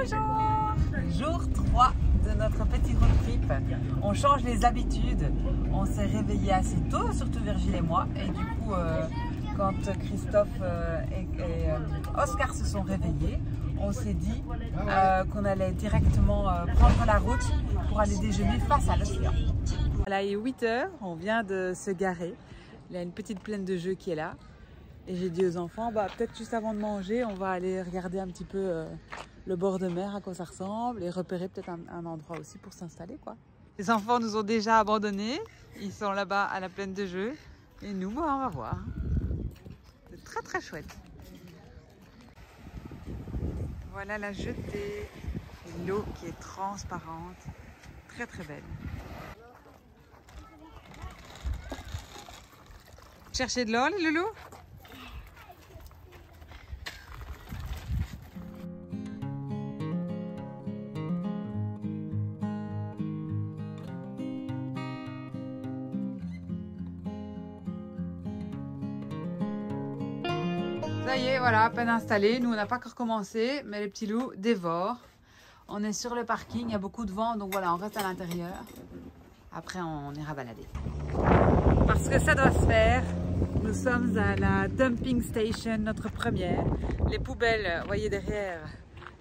Bonjour! Jour 3 de notre petit road trip. On change les habitudes. On s'est réveillé assez tôt, surtout Virgile et moi. Et du coup, quand Christophe et Oscar se sont réveillés, on s'est dit qu'on allait directement prendre la route pour aller déjeuner face à l'océan. Voilà, il est 8 h, on vient de se garer. Il y a une petite plaine de jeux qui est là. Et j'ai dit aux enfants, peut-être juste avant de manger, on va aller regarder un petit peu le bord de mer, à quoi ça ressemble, et repérer peut-être un endroit aussi pour s'installer, quoi. Les enfants nous ont déjà abandonnés, ils sont là-bas à la plaine de jeux, et nous, on va voir. C'est très très chouette. Voilà la jetée, l'eau qui est transparente, très très belle. Cherchez de l'eau, les loulous? Ça y est, voilà, à peine installé. Nous, on n'a pas encore commencé, mais les petits loups dévorent. On est sur le parking, il y a beaucoup de vent, donc voilà, on reste à l'intérieur. Après, on ira balader. Parce que ça doit se faire. Nous sommes à la dumping station, notre première. Les poubelles, vous voyez derrière,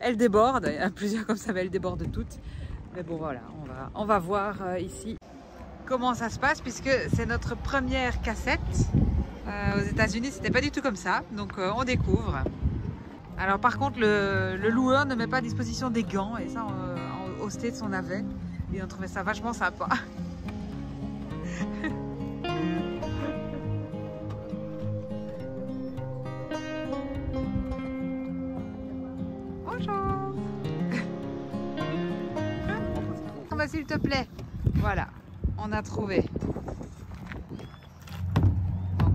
elles débordent. Il y en a plusieurs comme ça, mais elles débordent toutes. Mais bon, voilà, on va voir ici comment ça se passe, puisque c'est notre première cassette. Aux États-Unis, c'était pas du tout comme ça, donc on découvre. Alors par contre, le loueur ne met pas à disposition des gants, et ça, au States, on avait, et on trouvait ça vachement sympa. Bonjour. S'il te plaît. Voilà, on a trouvé.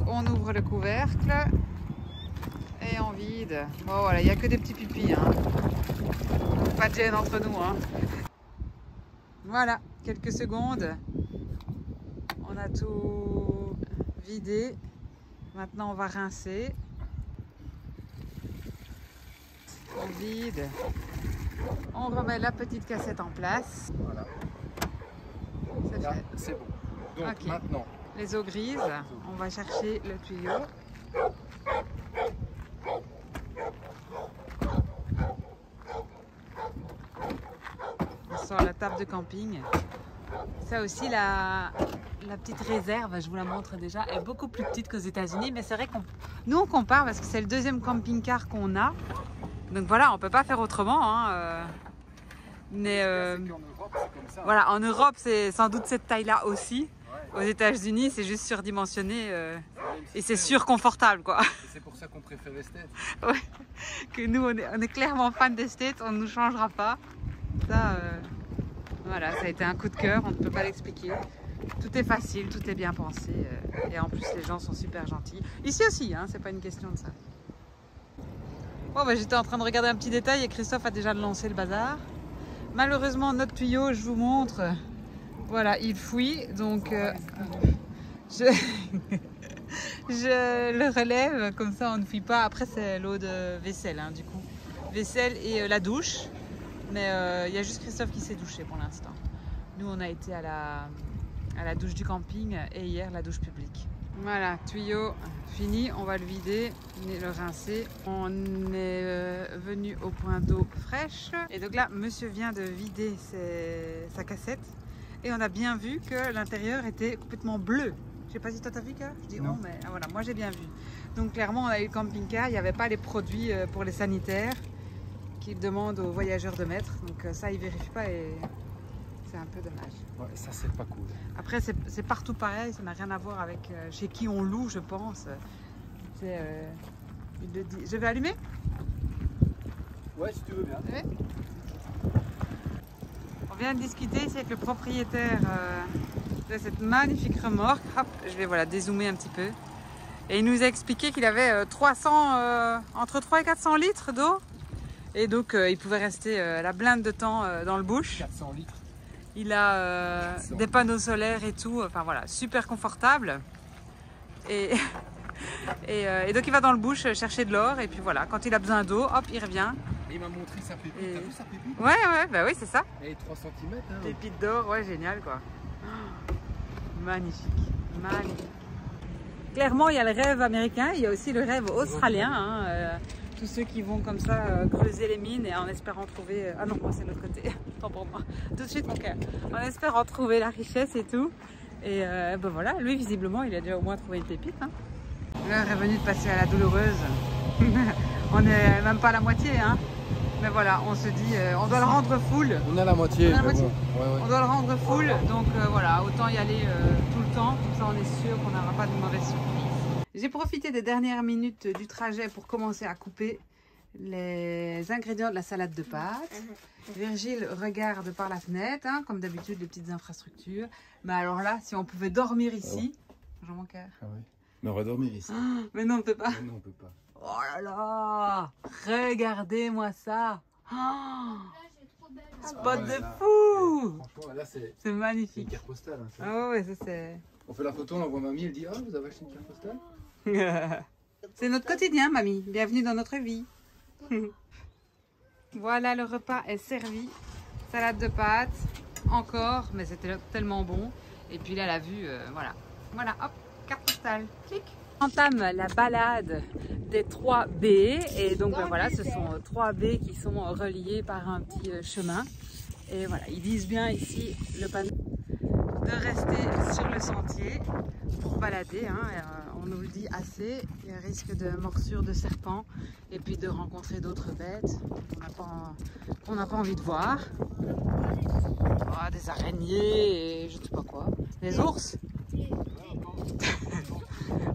On ouvre le couvercle et on vide. Bon voilà, il n'y a que des petits pipis, hein. Pas de gêne entre nous, hein. Voilà, quelques secondes. On a tout vidé. Maintenant on va rincer. On vide. On remet la petite cassette en place. Voilà. C'est fait. C'est bon. Donc okay. Maintenant. Les eaux grises, on va chercher le tuyau. On sort la table de camping. Ça aussi, la petite réserve, je vous la montre déjà, est beaucoup plus petite qu'aux États-Unis. Mais c'est vrai qu'on nous on compare parce que c'est le deuxième camping-car qu'on a. Donc voilà, on peut pas faire autrement, hein. Mais En Europe, c'est comme ça. voilà, en Europe, c'est sans doute cette taille-là aussi. Aux États-Unis, c'est juste surdimensionné et c'est surconfortable, quoi. C'est pour ça qu'on préfère les States. Ouais. Que nous, on est clairement fan des States, on ne nous changera pas. Ça, voilà, ça a été un coup de cœur, on ne peut pas l'expliquer. Tout est facile, tout est bien pensé et en plus les gens sont super gentils. Ici aussi, hein, c'est pas une question de ça. Bon, j'étais en train de regarder un petit détail et Christophe a déjà lancé le bazar. Malheureusement, notre tuyau, je vous montre. Voilà, il fouille, donc je le relève, comme ça on ne fouille pas. Après c'est l'eau de vaisselle, hein, du coup. Vaisselle et la douche. Mais il y a juste Christophe qui s'est douché pour l'instant. Nous on a été à la douche du camping et hier la douche publique. Voilà, tuyau fini, on va le vider, le rincer. On est venu au point d'eau fraîche. Et donc là, monsieur vient de vider sa cassette. Et on a bien vu que l'intérieur était complètement bleu. Je sais pas si toi t'as vu, que je dis non, mais voilà, moi j'ai bien vu. Donc clairement, on a eu le camping-car, il n'y avait pas les produits pour les sanitaires qu'ils demandent aux voyageurs de mettre. Donc ça, ils vérifient pas et c'est un peu dommage. Ouais, ça c'est pas cool. Après, c'est partout pareil, ça n'a rien à voir avec chez qui on loue, je pense. Il le dit. Je vais allumer? Ouais, si tu veux bien. Oui. On vient de discuter ici avec le propriétaire de cette magnifique remorque. Hop, je vais voilà, dézoomer un petit peu. Et il nous a expliqué qu'il avait entre 300 et 400 litres d'eau. Et donc, il pouvait rester la blinde de temps dans le bush. 400 litres. Il a des panneaux solaires et tout. Enfin voilà, super confortable. Et donc, il va dans le bush chercher de l'or. Et puis voilà, quand il a besoin d'eau, hop, il revient. Et il m'a montré sa pépite. Et- T'as vu sa pépite? Ouais, bah oui, c'est ça. Elle est 3 cm. Hein. Pépite d'or, ouais, génial quoi. Oh, magnifique, magnifique. Clairement, il y a le rêve américain, il y a aussi le rêve australien. Hein, tous ceux qui vont comme ça creuser les mines et en espérant trouver... Ah non, moi c'est de l'autre côté, tant pour moi. Tout de suite mon cœur. En espérant trouver la richesse et tout. Et ben voilà, lui visiblement, il a déjà au moins trouvé une pépite. Hein. L'heure est venue de passer à la douloureuse. On n'est même pas à la moitié, hein. Mais voilà, on se dit, on doit le rendre full. On a la moitié. On a la mais moitié. bon. Ouais, ouais. On doit le rendre full, donc voilà, autant y aller tout le temps, comme ça on est sûr qu'on n'aura pas de mauvaises surprises. J'ai profité des dernières minutes du trajet pour commencer à couper les ingrédients de la salade de pâtes. Virgile regarde par la fenêtre, hein, comme d'habitude, les petites infrastructures. Mais alors là, si on pouvait dormir ici, Jean mon cœur. Ah ouais. Mais on va dormir ici. Ah, mais non, on ne peut pas. Mais non, on peut pas. Oh là là, regardez-moi ça. Oh, spot de fou. Franchement, là, c'est C'est une magnifique. carte postale. Hein, ça. Ah ouais, ça c'est... On fait la photo, on envoie mamie, elle dit: ah, vous avez acheté une carte postale? C'est notre quotidien, mamie. Bienvenue dans notre vie. Voilà, le repas est servi. Salade de pâtes, encore, mais c'était tellement bon. Et puis là, la vue, voilà. Voilà, hop, carte postale. Clic. On entame la balade des 3 baies. Et donc, ben voilà, ce sont 3 baies qui sont reliées par un petit chemin. Et voilà, ils disent bien ici, le panneau, de rester sur le sentier pour balader. Hein. On nous le dit assez. Il y a risque de morsure de serpent et puis de rencontrer d'autres bêtes qu'on n'a pas envie de voir. Oh, des araignées et je ne sais pas quoi. Des ours.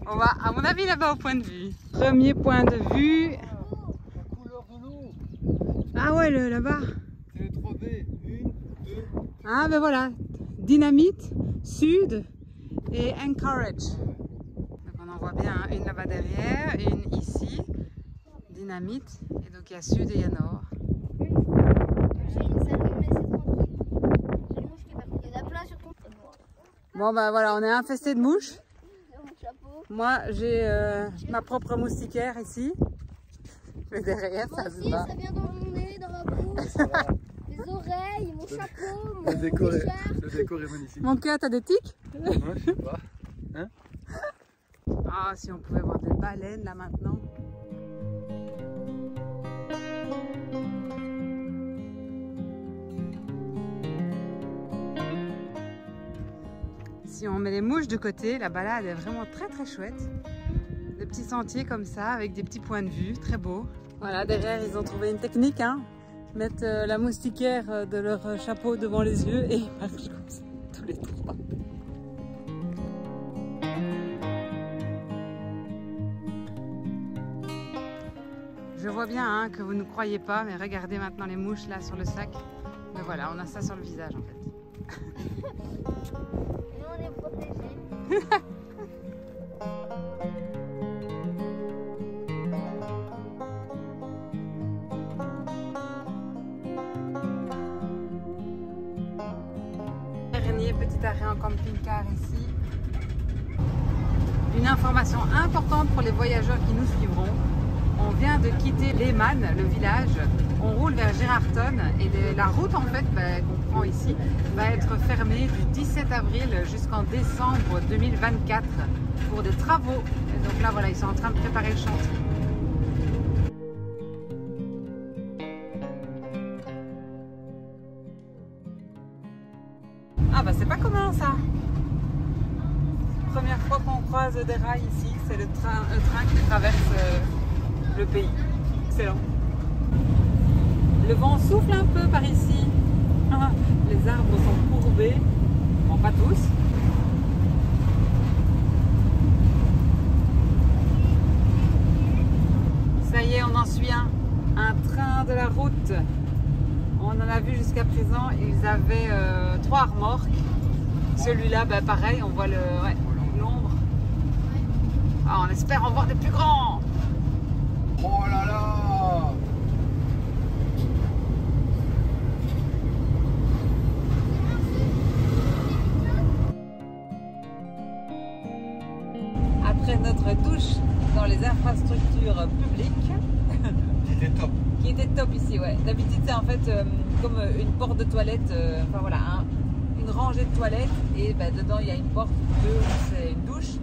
On va, à mon avis, là-bas au point de vue. Premier point de vue. La couleur de l'eau. Ah ouais, là-bas. C'est les 3 B. 1, 2. Ah ben voilà. Dynamite, Sud et Encourage. Donc on en voit bien hein, une là-bas derrière, une ici. Dynamite. Et donc il y a Sud et il y a Nord. J'ai une salle mais c'est trop bruit. J'ai une mouche qui est partie. Il y en a plein sur ton Bon ben voilà, on est infesté de mouches. sur mon chapeau. Moi j'ai ma propre moustiquaire ici. Mais derrière Moi ça se aussi, bat. ça vient dans mon nez, dans la bouche, les oreilles, mon chapeau, mon Le décor t-shirt. est magnifique. Mon cœur, t'as des tiques? Ouais, je sais pas. Ah si on pouvait voir des baleines là maintenant. Si on met les mouches de côté, la balade est vraiment très très chouette. Des petits sentiers comme ça, avec des petits points de vue, très beaux. Voilà, derrière ils ont trouvé une technique, hein. Ils mettent la moustiquaire de leur chapeau devant les yeux et ils marchent comme ça, tous les 3. Je vois bien hein, que vous ne croyez pas, mais regardez maintenant les mouches là sur le sac. Mais voilà, on a ça sur le visage en fait. Nous, on est protégés. Dernier petit arrêt en camping-car ici. Une information importante pour les voyageurs qui nous suivront. On vient de quitter Lehmann, le village. On roule vers Gerardton et la route en fait qu'on prend ici va être fermée du 17 avril jusqu'en décembre 2024 pour des travaux. Et donc là voilà, ils sont en train de préparer le chantier. Ah bah c'est pas commun ça. Première fois qu'on croise des rails ici, c'est le train qui traverse le pays. Excellent. Le vent souffle un peu par ici. Ah, les arbres sont courbés. Bon, pas tous. Ça y est, on en suit un. Un train de la route. On en a vu jusqu'à présent. Ils avaient 3 remorques. Celui-là, bah, pareil, on voit l'ombre. Ah, on espère en voir des plus grands. Oh là là! Après notre douche dans les infrastructures publiques, C'était top. qui était top ici, ouais. D'habitude, c'est en fait comme une porte de toilette, enfin voilà, une rangée de toilettes et ben, dedans il y a une porte, deux, c'est une douche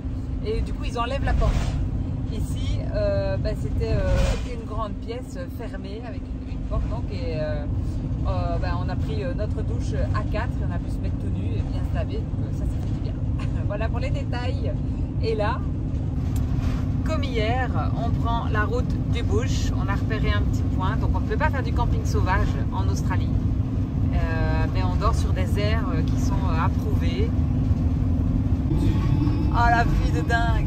et du coup ils enlèvent la porte. Ici, ben, c'était une grande pièce fermée avec une porte donc et ben, on a pris notre douche à 4, on a pu se mettre tout nu et bien se laver, donc ça fait du bien. Voilà pour les détails. Et là, comme hier, on prend la route du bush, on a repéré un petit point, donc on ne peut pas faire du camping sauvage en Australie, mais on dort sur des aires qui sont approuvées. Oh la vue de dingue!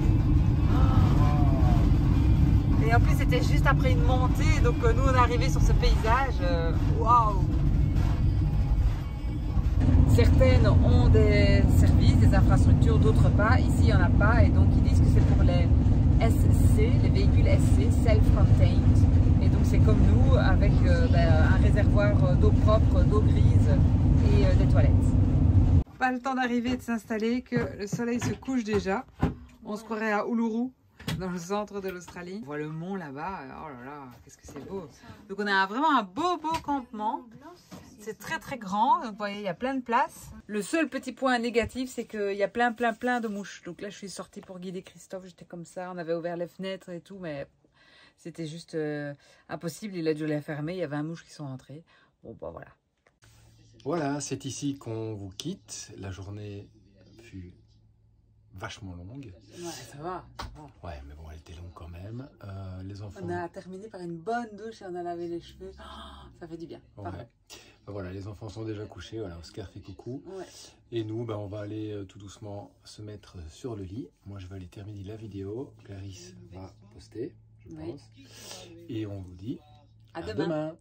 Et en plus c'était juste après une montée, donc nous on est arrivé sur ce paysage, waouh! Certaines ont des services, des infrastructures, d'autres pas. Ici il n'y en a pas et donc ils disent que c'est pour les SC, les véhicules SC, self-contained. Et donc c'est comme nous avec un réservoir d'eau propre, d'eau grise et des toilettes. Pas le temps d'arriver et de s'installer que le soleil se couche déjà. On se croirait à Uluru, dans le centre de l'Australie. On voit le mont là-bas, oh là là, qu'est-ce que c'est beau. Donc on a vraiment un beau campement. C'est très très grand, donc vous voyez, il y a plein de place. Le seul petit point négatif, c'est qu'il y a plein de mouches. Donc là, je suis sortie pour guider Christophe, j'étais comme ça, on avait ouvert les fenêtres et tout, mais c'était juste impossible, il a dû les fermer, il y avait un mouche qui sont rentrés. Bon, bah voilà. Voilà, c'est ici qu'on vous quitte. La journée fut vachement longue. Ouais, ça va. Ouais, mais bon, elle était longue quand même. Les enfants... On a terminé par une bonne douche et on a lavé les cheveux. Oh, ça fait du bien. Ouais. Ben voilà, les enfants sont déjà couchés. Voilà, Oscar fait coucou. Ouais. Et nous, ben, on va aller tout doucement se mettre sur le lit. Moi, je vais aller terminer la vidéo. Clarisse va poster, je pense. Et on vous dit à demain.